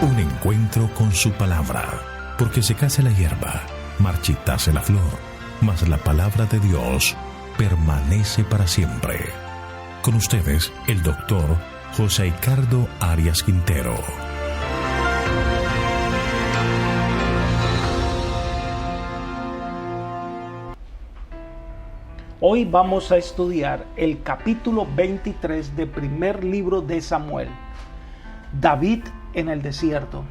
Un encuentro con su palabra, porque secase la hierba, marchitase la flor, mas la palabra de Dios permanece para siempre. Con ustedes, el doctor José Ricardo Arias Quintero. Hoy vamos a estudiar el capítulo 23 del primer libro de Samuel, David en el desierto.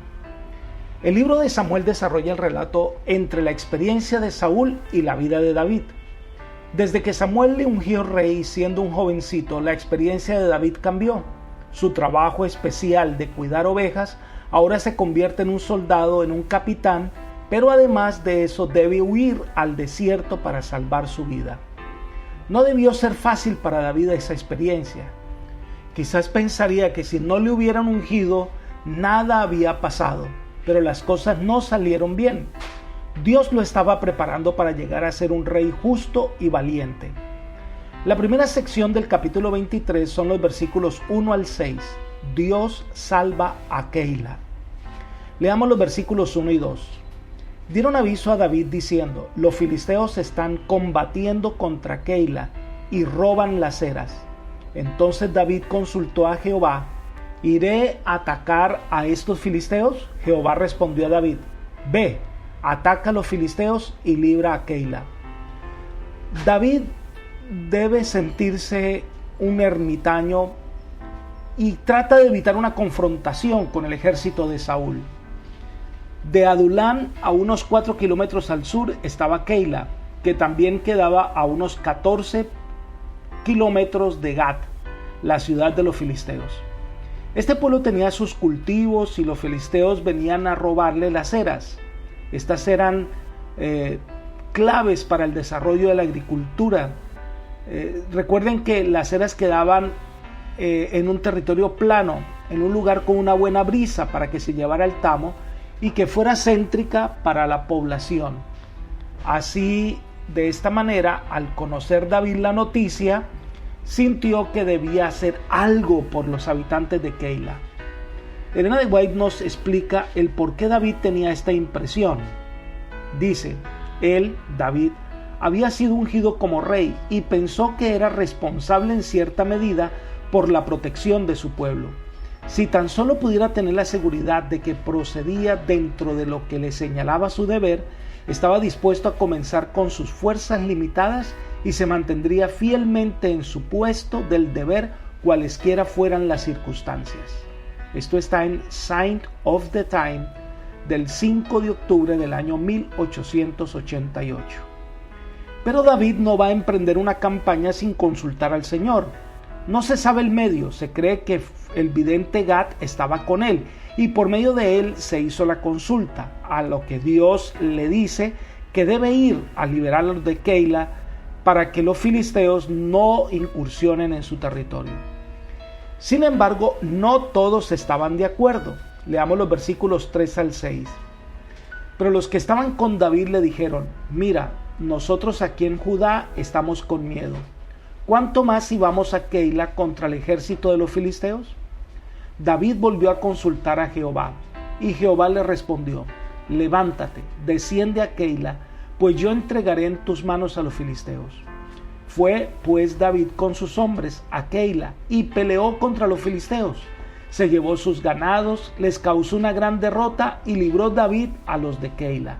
El libro de Samuel desarrolla el relato entre la experiencia de Saúl y la vida de David. Desde que Samuel le ungió rey siendo un jovencito, la experiencia de David cambió. Su trabajo especial de cuidar ovejas ahora se convierte en un soldado, en un capitán, pero además de eso debe huir al desierto para salvar su vida. No debió ser fácil para David esa experiencia. Quizás pensaría que si no le hubieran ungido, nada había pasado, pero las cosas no salieron bien. Dios lo estaba preparando para llegar a ser un rey justo y valiente. La primera sección del capítulo 23 son los versículos 1 al 6. Dios salva a Keila. Leamos los versículos 1 y 2. Dieron aviso a David diciendo: los filisteos están combatiendo contra Keila y roban las eras. Entonces David consultó a Jehová: ¿iré a atacar a estos filisteos? Jehová respondió a David: ve, ataca a los filisteos y libra a Keila. David debe sentirse un ermitaño y trata de evitar una confrontación con el ejército de Saúl. De Adulán, a unos 4 kilómetros al sur, estaba Keila, que también quedaba a unos 14 kilómetros de Gat, la ciudad de los filisteos. Este pueblo tenía sus cultivos y los filisteos venían a robarle las eras. Estas eran claves para el desarrollo de la agricultura. Recuerden que las eras quedaban en un territorio plano, en un lugar con una buena brisa para que se llevara el tamo y que fuera céntrica para la población. Así, de esta manera, al conocer David la noticia, sintió que debía hacer algo por los habitantes de Keila. Elena de White nos explica el por qué David tenía esta impresión. Dice: él, David, había sido ungido como rey y pensó que era responsable en cierta medida por la protección de su pueblo. Si tan solo pudiera tener la seguridad de que procedía dentro de lo que le señalaba su deber, estaba dispuesto a comenzar con sus fuerzas limitadas y se mantendría fielmente en su puesto del deber, cualesquiera fueran las circunstancias. Esto está en Sign of the Time del 5 de octubre del año 1888. Pero David no va a emprender una campaña sin consultar al Señor. No se sabe el medio, se cree que el vidente Gad estaba con él y por medio de él se hizo la consulta, a lo que Dios le dice que debe ir a liberarlos de Keila para que los filisteos no incursionen en su territorio. Sin embargo, no todos estaban de acuerdo. Leamos los versículos 3 al 6. Pero los que estaban con David le dijeron: mira, nosotros aquí en Judá estamos con miedo. ¿Cuánto más si vamos a Keila contra el ejército de los filisteos? David volvió a consultar a Jehová, y Jehová le respondió: levántate, desciende a Keila, pues yo entregaré en tus manos a los filisteos. Fue pues David con sus hombres a Keila y peleó contra los filisteos. Se llevó sus ganados, les causó una gran derrota y libró David a los de Keila.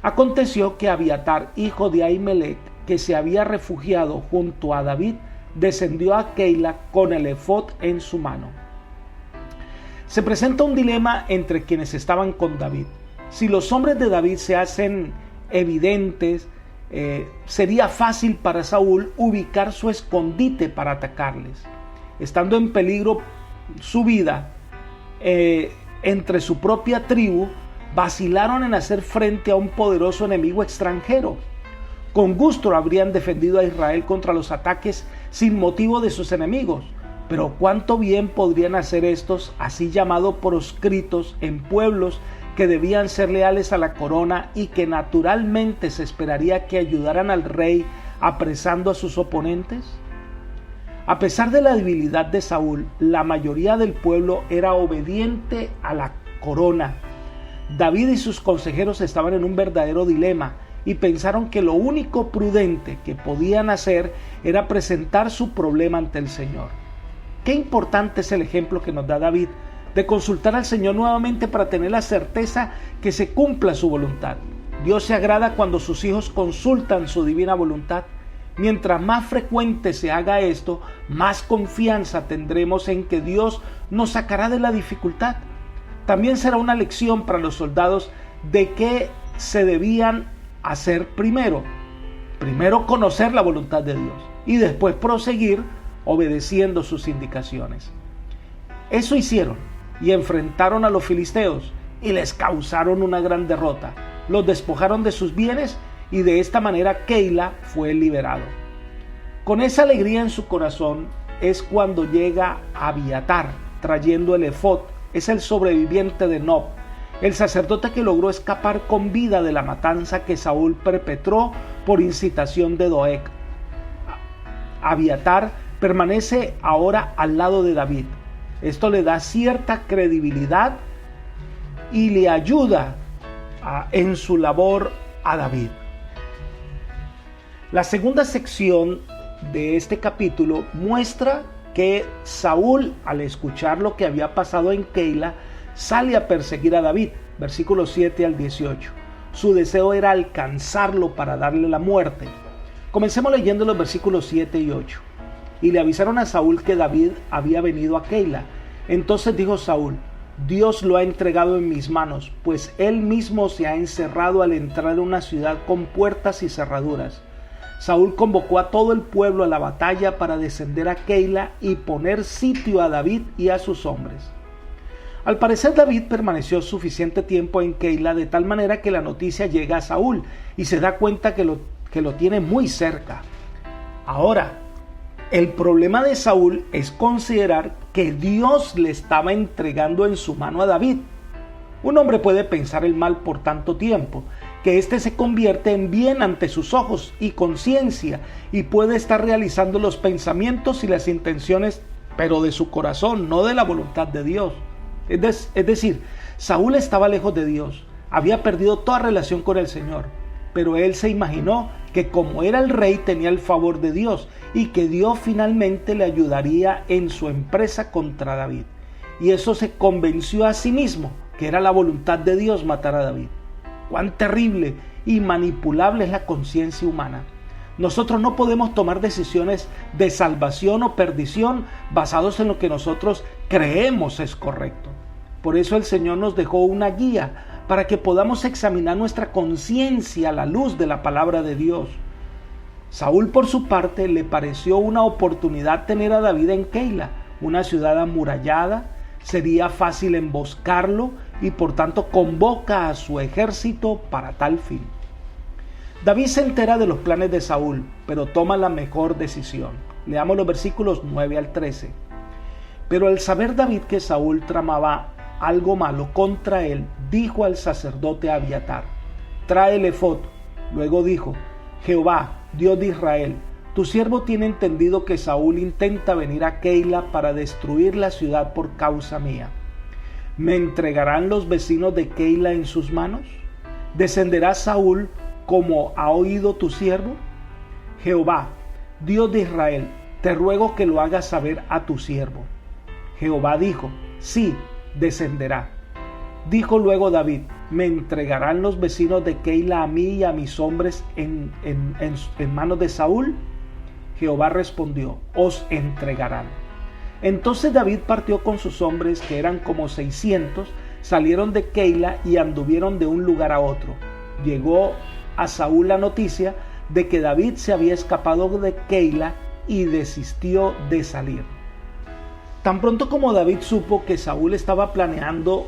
Aconteció que Abiatar, hijo de Ahimelech, que se había refugiado junto a David, descendió a Keila con el efod en su mano. Se presenta un dilema entre quienes estaban con David. Si los hombres de David se hacen evidentes, sería fácil para Saúl ubicar su escondite para atacarles. Estando en peligro su vida entre su propia tribu, vacilaron en hacer frente a un poderoso enemigo extranjero. Con gusto habrían defendido a Israel contra los ataques sin motivo de sus enemigos, pero cuánto bien podrían hacer estos así llamados proscritos en pueblos que debían ser leales a la corona y que naturalmente se esperaría que ayudaran al rey apresando a sus oponentes. A pesar de la debilidad de Saúl, la mayoría del pueblo era obediente a la corona. David y sus consejeros estaban en un verdadero dilema y pensaron que lo único prudente que podían hacer era presentar su problema ante el Señor. Qué importante es el ejemplo que nos da David de consultar al Señor nuevamente para tener la certeza que se cumpla su voluntad. Dios se agrada cuando sus hijos consultan su divina voluntad. Mientras más frecuente se haga esto, más confianza tendremos en que Dios nos sacará de la dificultad. También será una lección para los soldados de qué se debían hacer primero. Primero conocer la voluntad de Dios y después proseguir obedeciendo sus indicaciones. Eso hicieron y enfrentaron a los filisteos y les causaron una gran derrota. Los despojaron de sus bienes y de esta manera Keila fue liberado. Con esa alegría en su corazón es cuando llega Abiatar trayendo el efod. Es el sobreviviente de Nob, el sacerdote que logró escapar con vida de la matanza que Saúl perpetró por incitación de Doeg. Abiatar permanece ahora al lado de David. Esto le da cierta credibilidad y le ayuda en su labor a David. La segunda sección de este capítulo muestra que Saúl, al escuchar lo que había pasado en Keila, sale a perseguir a David, versículos 7 al 18. Su deseo era alcanzarlo para darle la muerte. Comencemos leyendo los versículos 7 y 8. Y le avisaron a Saúl que David había venido a Keila. Entonces dijo Saúl: Dios lo ha entregado en mis manos, pues él mismo se ha encerrado al entrar en una ciudad con puertas y cerraduras. Saúl convocó a todo el pueblo a la batalla para descender a Keila y poner sitio a David y a sus hombres. Al parecer David permaneció suficiente tiempo en Keila de tal manera que la noticia llega a Saúl y se da cuenta que lo tiene muy cerca. Ahora, el problema de Saúl es considerar que Dios le estaba entregando en su mano a David. Un hombre puede pensar el mal por tanto tiempo, que éste se convierte en bien ante sus ojos y conciencia, y puede estar realizando los pensamientos y las intenciones, pero de su corazón, no de la voluntad de Dios. Es decir, Saúl estaba lejos de Dios, había perdido toda relación con el Señor, pero él se imaginó que como era el rey tenía el favor de Dios y que Dios finalmente le ayudaría en su empresa contra David. Y eso se convenció a sí mismo que era la voluntad de Dios matar a David. Cuán terrible y manipulable es la conciencia humana. Nosotros no podemos tomar decisiones de salvación o perdición basados en lo que nosotros creemos es correcto. Por eso el Señor nos dejó una guía para que podamos examinar nuestra conciencia a la luz de la palabra de Dios. Saúl, por su parte, le pareció una oportunidad tener a David en Keila, una ciudad amurallada. Sería fácil emboscarlo y por tanto convoca a su ejército para tal fin. David se entera de los planes de Saúl, pero toma la mejor decisión. Leamos los versículos 9 al 13. Pero al saber David que Saúl tramaba algo malo contra él, dijo al sacerdote Abiatar: trae el efod. Luego dijo: Jehová, Dios de Israel, tu siervo tiene entendido que Saúl intenta venir a Keila para destruir la ciudad por causa mía. ¿Me entregarán los vecinos de Keila en sus manos? ¿Descenderá Saúl como ha oído tu siervo? Jehová, Dios de Israel, te ruego que lo hagas saber a tu siervo. Jehová dijo: sí, descenderá. Dijo luego David: ¿me entregarán los vecinos de Keila a mí y a mis hombres en manos de Saúl? Jehová respondió: os entregarán. Entonces David partió con sus hombres, que eran como 600, salieron de Keila y anduvieron de un lugar a otro. Llegó a Saúl la noticia de que David se había escapado de Keila y desistió de salir. Tan pronto como David supo que Saúl estaba planeando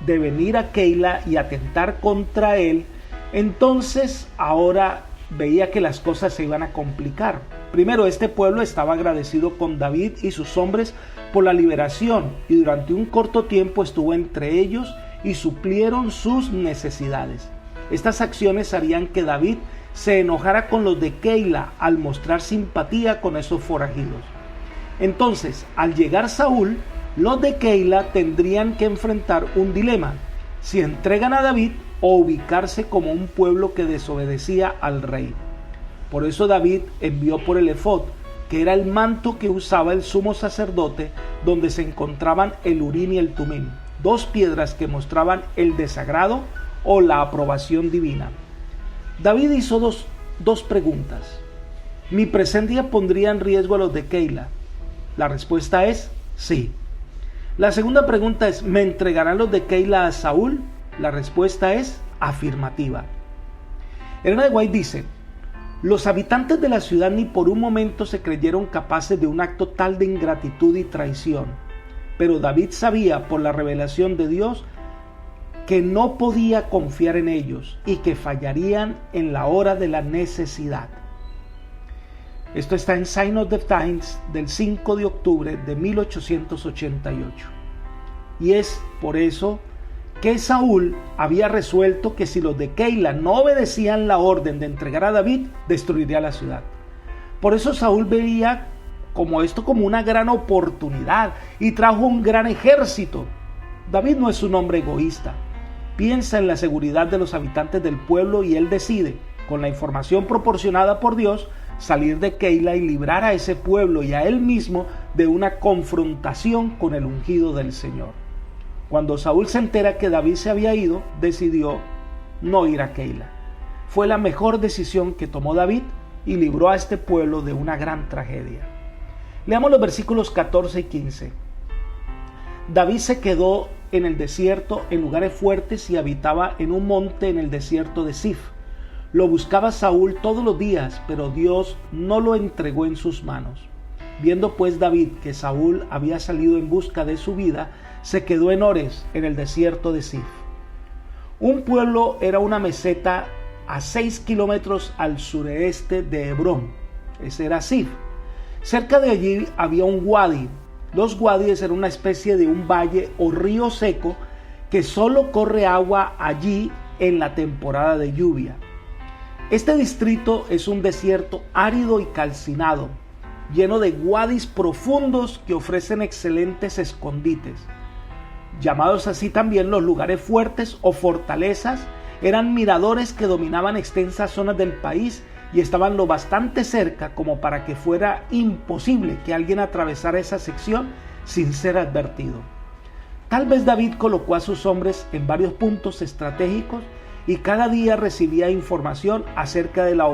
de venir a Keila y atentar contra él, entonces ahora veía que las cosas se iban a complicar. Primero, este pueblo estaba agradecido con David y sus hombres por la liberación, y durante un corto tiempo estuvo entre ellos y suplieron sus necesidades. Estas acciones harían que David se enojara con los de Keila al mostrar simpatía con esos forajidos. Entonces, al llegar Saúl, los de Keila tendrían que enfrentar un dilema: si entregan a David o ubicarse como un pueblo que desobedecía al rey. Por eso David envió por el efod, que era el manto que usaba el sumo sacerdote, donde se encontraban el Urim y el Tumim, dos piedras que mostraban el desagrado o la aprobación divina. David hizo dos preguntas. ¿Mi presencia pondría en riesgo a los de Keila? La respuesta es sí. La segunda pregunta es: ¿me entregarán los de Keila a Saúl? La respuesta es afirmativa. Ellen G. White dice: los habitantes de la ciudad ni por un momento se creyeron capaces de un acto tal de ingratitud y traición, pero David sabía por la revelación de Dios que no podía confiar en ellos y que fallarían en la hora de la necesidad. Esto está en Sign of the Times del 5 de octubre de 1888. Y es por eso que Saúl había resuelto que si los de Keila no obedecían la orden de entregar a David, destruiría la ciudad. Por eso Saúl veía esto como una gran oportunidad y trajo un gran ejército. David no es un hombre egoísta. Piensa en la seguridad de los habitantes del pueblo y él decide, con la información proporcionada por Dios, salir de Keila y librar a ese pueblo y a él mismo de una confrontación con el ungido del Señor. Cuando Saúl se entera que David se había ido, decidió no ir a Keila. Fue la mejor decisión que tomó David y libró a este pueblo de una gran tragedia. Leamos los versículos 14 y 15. David se quedó en el desierto en lugares fuertes y habitaba en un monte en el desierto de Zif. Lo buscaba Saúl todos los días, pero Dios no lo entregó en sus manos. Viendo pues David que Saúl había salido en busca de su vida, se quedó en Ores, en el desierto de Zif. Un pueblo era una meseta a 6 kilómetros al sureste de Hebrón. Ese era Zif. Cerca de allí había un wadi. Los wadis eran una especie de un valle o río seco que solo corre agua allí en la temporada de lluvia. Este distrito es un desierto árido y calcinado, lleno de wadis profundos que ofrecen excelentes escondites. Llamados así también los lugares fuertes o fortalezas, eran miradores que dominaban extensas zonas del país y estaban lo bastante cerca como para que fuera imposible que alguien atravesara esa sección sin ser advertido. Tal vez David colocó a sus hombres en varios puntos estratégicos y cada día recibía información acerca de la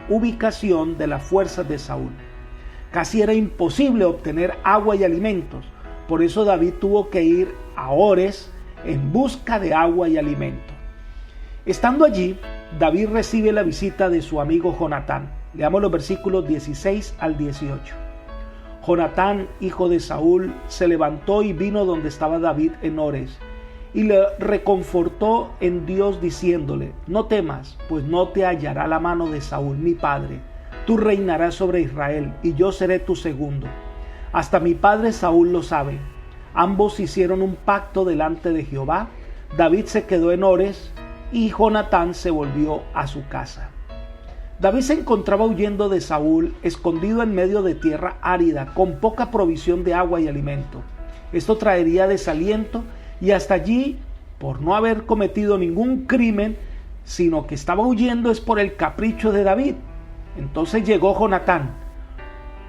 ubicación de las fuerzas de Saúl. Casi era imposible obtener agua y alimentos, por eso David tuvo que ir a Ores en busca de agua y alimento. Estando allí, David recibe la visita de su amigo Jonatán. Leamos los versículos 16 al 18. Jonatán, hijo de Saúl, se levantó y vino donde estaba David en Ores, y le reconfortó en Dios diciéndole: no temas, pues no te hallará la mano de Saúl mi padre. Tú reinarás sobre Israel, y yo seré tu segundo. Hasta mi padre Saúl lo sabe. Ambos hicieron un pacto delante de Jehová. David se quedó en Ores, y Jonatán se volvió a su casa. David se encontraba huyendo de Saúl, escondido en medio de tierra árida, con poca provisión de agua y alimento. Esto traería desaliento, y hasta allí, por no haber cometido ningún crimen, sino que estaba huyendo es por el capricho de David. Entonces llegó Jonatán.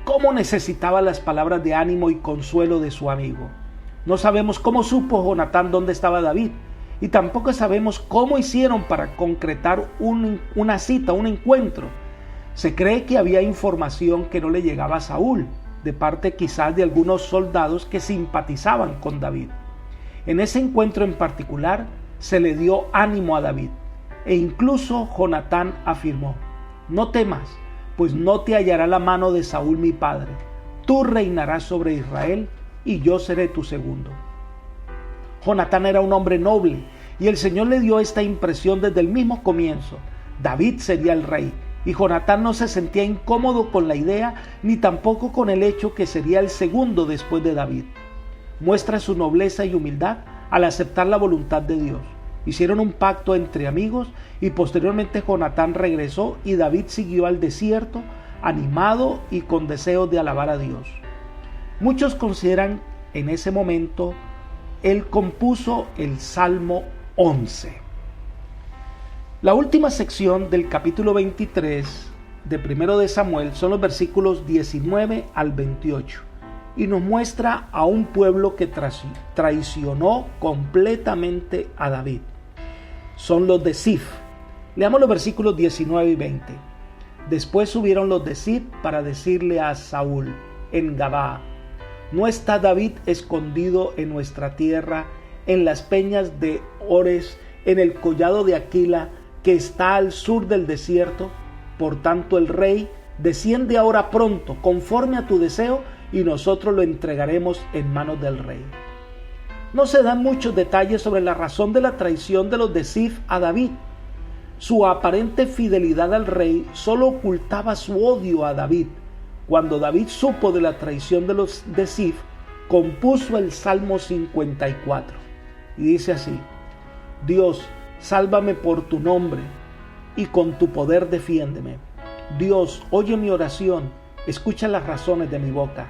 ¿Cómo necesitaba las palabras de ánimo y consuelo de su amigo? No sabemos cómo supo Jonatán dónde estaba David, y tampoco sabemos cómo hicieron para concretar una cita, un encuentro. Se cree que había información que no le llegaba a Saúl, de parte quizás de algunos soldados que simpatizaban con David. En ese encuentro en particular se le dio ánimo a David, e incluso Jonatán afirmó: no temas, pues no te hallará la mano de Saúl mi padre. Tú reinarás sobre Israel, y yo seré tu segundo. Jonatán era un hombre noble, y el Señor le dio esta impresión desde el mismo comienzo: David sería el rey, y Jonatán no se sentía incómodo con la idea, ni tampoco con el hecho que sería el segundo después de David. Muestra su nobleza y humildad al aceptar la voluntad de Dios. Hicieron un pacto entre amigos, y posteriormente Jonatán regresó y David siguió al desierto, animado y con deseos de alabar a Dios. Muchos consideran en ese momento, él compuso el Salmo 11. La última sección del capítulo 23 de Primero de Samuel son los versículos 19 al 28 y nos muestra a un pueblo que traicionó completamente a David. Son los de Zif. Leamos los versículos 19 y 20. Después subieron los de Zif para decirle a Saúl en Gabaa: ¿no está David escondido en nuestra tierra, en las peñas de Ores, en el collado de Aquila, que está al sur del desierto? Por tanto, el rey desciende ahora pronto, conforme a tu deseo, y nosotros lo entregaremos en manos del rey. No se dan muchos detalles sobre la razón de la traición de los de Zif a David. Su aparente fidelidad al rey solo ocultaba su odio a David. Cuando David supo de la traición de los de Zif, compuso el Salmo 54 y dice así: Dios, sálvame por tu nombre y con tu poder defiéndeme. Dios, oye mi oración, escucha las razones de mi boca,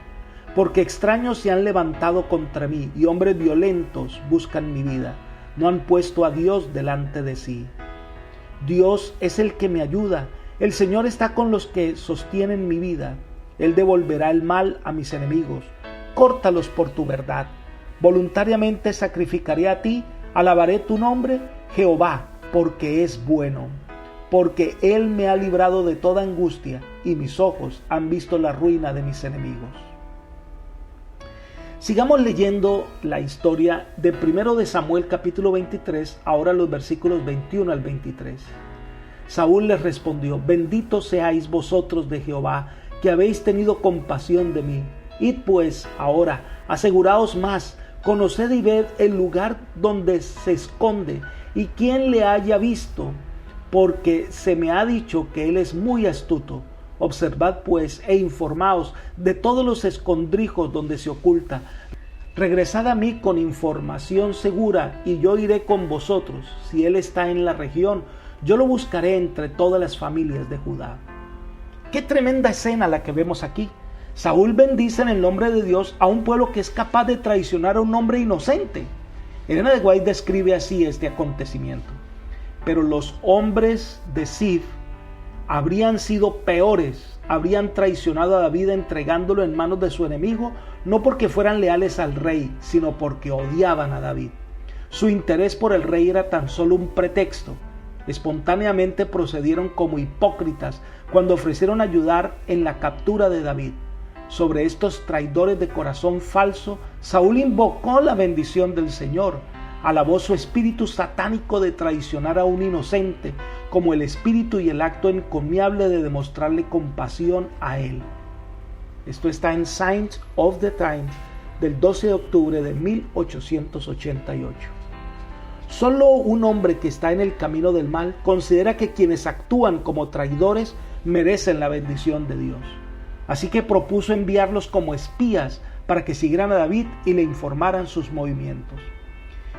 porque extraños se han levantado contra mí y hombres violentos buscan mi vida. No han puesto a Dios delante de sí. Dios es el que me ayuda. El Señor está con los que sostienen mi vida. Él devolverá el mal a mis enemigos. Córtalos por tu verdad. Voluntariamente sacrificaré a ti. Alabaré tu nombre, Jehová, porque es bueno. Porque Él me ha librado de toda angustia y mis ojos han visto la ruina de mis enemigos. Sigamos leyendo la historia de Primero de Samuel capítulo 23, ahora los versículos 21 al 23. Saúl les respondió: benditos seáis vosotros de Jehová, que habéis tenido compasión de mí. Id pues ahora, aseguraos más, conoced y ved el lugar donde se esconde, y quién le haya visto, porque se me ha dicho que él es muy astuto. Observad pues e informaos de todos los escondrijos donde se oculta. Regresad a mí con información segura, y yo iré con vosotros. Si él está en la región, yo lo buscaré entre todas las familias de Judá. Qué tremenda escena la que vemos aquí. Saúl bendice en el nombre de Dios a un pueblo que es capaz de traicionar a un hombre inocente. Elena de White describe así este acontecimiento: pero los hombres de Zif habrían sido peores, habrían traicionado a David entregándolo en manos de su enemigo, no porque fueran leales al rey, sino porque odiaban a David. Su interés por el rey era tan solo un pretexto. Espontáneamente procedieron como hipócritas cuando ofrecieron ayudar en la captura de David. Sobre estos traidores de corazón falso, Saúl invocó la bendición del Señor. Alabó su espíritu satánico de traicionar a un inocente, como el espíritu y el acto encomiable de demostrarle compasión a él. Esto está en Signs of the Times del 12 de octubre de 1888. Solo un hombre que está en el camino del mal considera que quienes actúan como traidores merecen la bendición de Dios. Así que propuso enviarlos como espías para que siguieran a David y le informaran sus movimientos.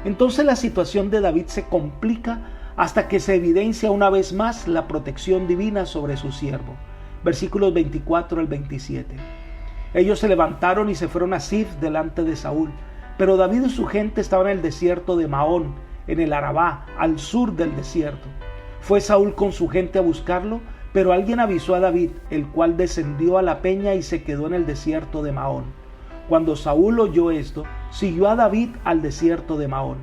Entonces la situación de David se complica hasta que se evidencia una vez más la protección divina sobre su siervo. Versículos 24 al 27. Ellos se levantaron y se fueron a Zif delante de Saúl, pero David y su gente estaban en el desierto de Maón, en el Arabá, al sur del desierto. Fue Saúl con su gente a buscarlo, pero alguien avisó a David, el cual descendió a la peña y se quedó en el desierto de Maón. Cuando Saúl oyó esto, siguió a David al desierto de Maón.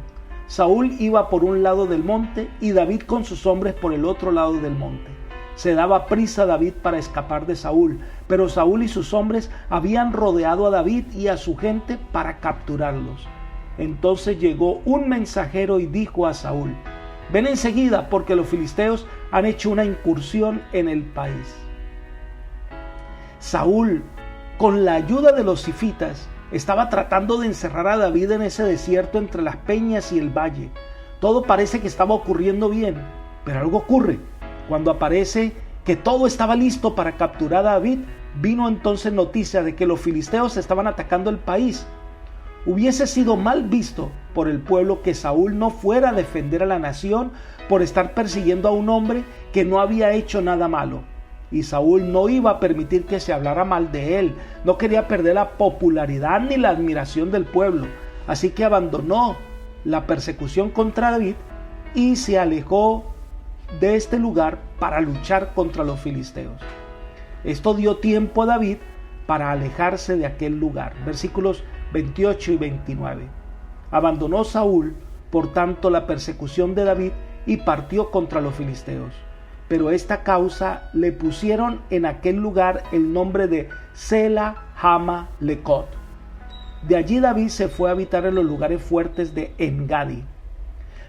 Saúl iba por un lado del monte y David con sus hombres por el otro lado del monte. Se daba prisa David para escapar de Saúl, pero Saúl y sus hombres habían rodeado a David y a su gente para capturarlos. Entonces llegó un mensajero y dijo a Saúl: ven enseguida, porque los filisteos han hecho una incursión en el país. Saúl, con la ayuda de los zifitas, estaba tratando de encerrar a David en ese desierto entre las peñas y el valle. Todo parece que estaba ocurriendo bien, pero algo ocurre. Cuando aparece que todo estaba listo para capturar a David, vino entonces noticia de que los filisteos estaban atacando el país. Hubiese sido mal visto por el pueblo que Saúl no fuera a defender a la nación por estar persiguiendo a un hombre que no había hecho nada malo. y Saúl no iba a permitir que se hablara mal de él. No quería perder la popularidad ni la admiración del pueblo. Así que abandonó la persecución contra David y se alejó de este lugar para luchar contra los filisteos. Esto dio tiempo a David para alejarse de aquel lugar. Versículos 28 y 29. Abandonó Saúl, por tanto, la persecución de David y partió contra los filisteos. Pero esta causa le pusieron en aquel lugar el nombre de Sela Hama Lecot. De allí David se fue a habitar en los lugares fuertes de En-Gadi.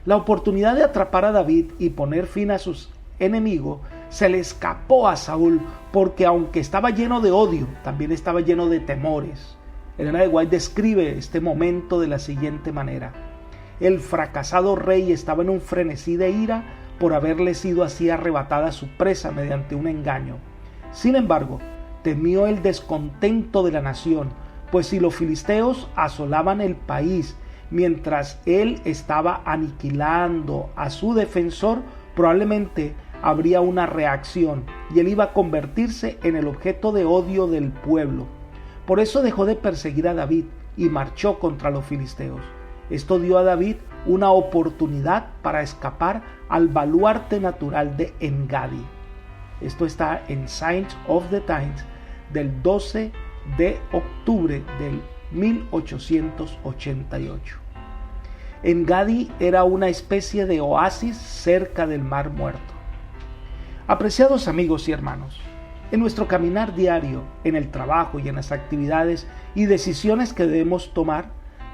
La oportunidad de atrapar a David y poner fin a sus enemigos se le escapó a Saúl, porque aunque estaba lleno de odio, también estaba lleno de temores. Elena de White describe este momento de la siguiente manera: el fracasado rey estaba en un frenesí de ira por haberle sido así arrebatada su presa mediante un engaño. Sin embargo, temió el descontento de la nación, pues si los filisteos asolaban el país mientras él estaba aniquilando a su defensor, probablemente habría una reacción y él iba a convertirse en el objeto de odio del pueblo. Por eso dejó de perseguir a David y marchó contra los filisteos. Esto dio a David una oportunidad para escapar al baluarte natural de En-Gadi. Esto está en Signs of the Times del 12 de octubre del 1888. En-Gadi era una especie de oasis cerca del Mar Muerto. Apreciados amigos y hermanos, en nuestro caminar diario, en el trabajo y en las actividades y decisiones que debemos tomar,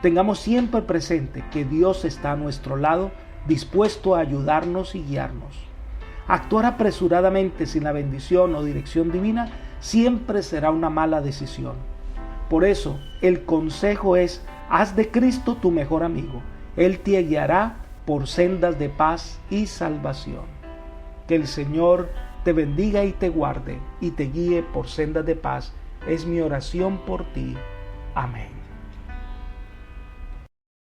tengamos siempre presente que Dios está a nuestro lado, dispuesto a ayudarnos y guiarnos. Actuar apresuradamente sin la bendición o dirección divina siempre será una mala decisión. Por eso, el consejo es: haz de Cristo tu mejor amigo. Él te guiará por sendas de paz y salvación. Que el Señor te bendiga y te guarde y te guíe por sendas de paz. Es mi oración por ti. Amén.